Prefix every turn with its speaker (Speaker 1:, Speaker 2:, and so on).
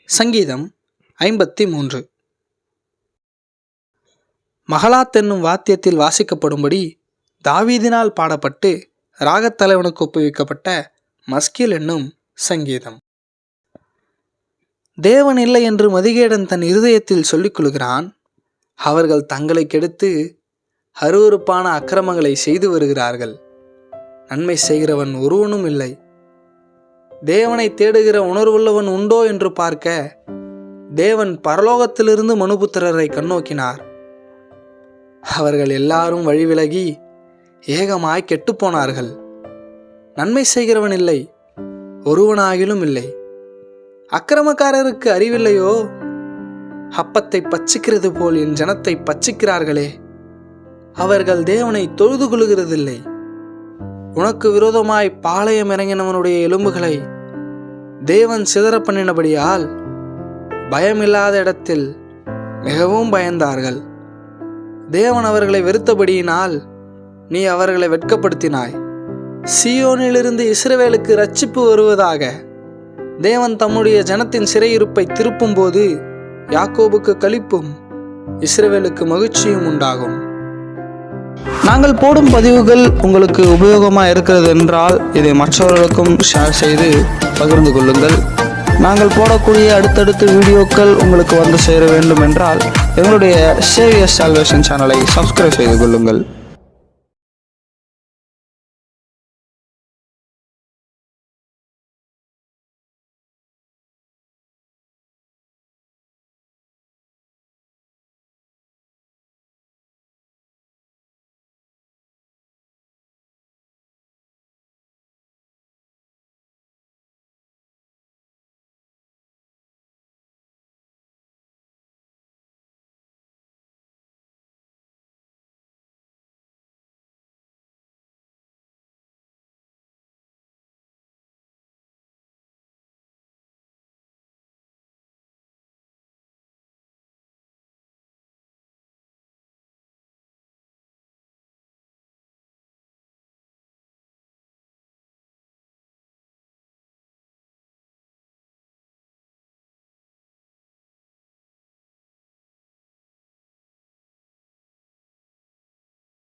Speaker 1: சங்கீதம் 53. மகளாத் என்னும் வாத்தியத்தில் வாசிக்கப்படும்படி தாவீதினால் பாடப்பட்டு ராகத்தலைவனுக்கு ஒப்புவிக்கப்பட்ட மஸ்கில் என்னும் சங்கீதம். தேவன் இல்லை என்று மதிகேடன் தன் இருதயத்தில் சொல்லிக் கொள்கிறான். அவர்கள் தங்களை கெடுத்து அருவருப்பான அக்கிரமங்களை செய்து வருகிறார்கள். நன்மை செய்கிறவன் ஒருவனும் இல்லை. தேவனை தேடுகிற உணர்வுள்ளவன் உண்டோ என்று பார்க்க தேவன் பரலோகத்திலிருந்து மனுபுத்திரரை கண்ணோக்கினார். அவர்கள் எல்லாரும் வழிவிலகி ஏகமாய் கெட்டுப்போனார்கள். நன்மை செய்கிறவன் இல்லை, ஒருவனாகிலும் இல்லை. அக்கிரமக்காரருக்கு அறிவில்லையோ? அப்பத்தை பச்சிக்கிறது போல் என் ஜனத்தை பச்சிக்கிறார்களே. அவர்கள் தேவனை தொழுது கொள்கிறதில்லை. உனக்கு விரோதமாய் பாளையம் இறங்கினவனுடைய எலும்புகளை தேவன் சிதற பண்ணினபடியால் பயமில்லாத இடத்தில் மிகவும் பயந்தார்கள். தேவன் அவர்களை வெறுத்தபடியினால் நீ அவர்களை வெட்கப்படுத்தினாய். சீயோனிலிருந்து இஸ்ரவேலுக்கு இரட்சிப்பு வருவதாக. தேவன் தம்முடைய ஜனத்தின் சிறையிருப்பை திருப்பும் போது யாக்கோபுக்கு களிப்பும் இஸ்ரவேலுக்கு மகிழ்ச்சியும் உண்டாகும். நாங்கள் போடும் பதிவுகள் உங்களுக்கு உபயோகமாக இருக்கிறது என்றால் இதை மற்றவர்களுக்கும் ஷேர் செய்து பகிர்ந்து கொள்ளுங்கள். நாங்கள் போடக்கூடிய அடுத்தடுத்த வீடியோக்கள் உங்களுக்கு வந்து சேர வேண்டும் என்றால் எங்களுடைய சேவியர் சால்வேஷன் சேனலை சப்ஸ்கிரைப் செய்து கொள்ளுங்கள்.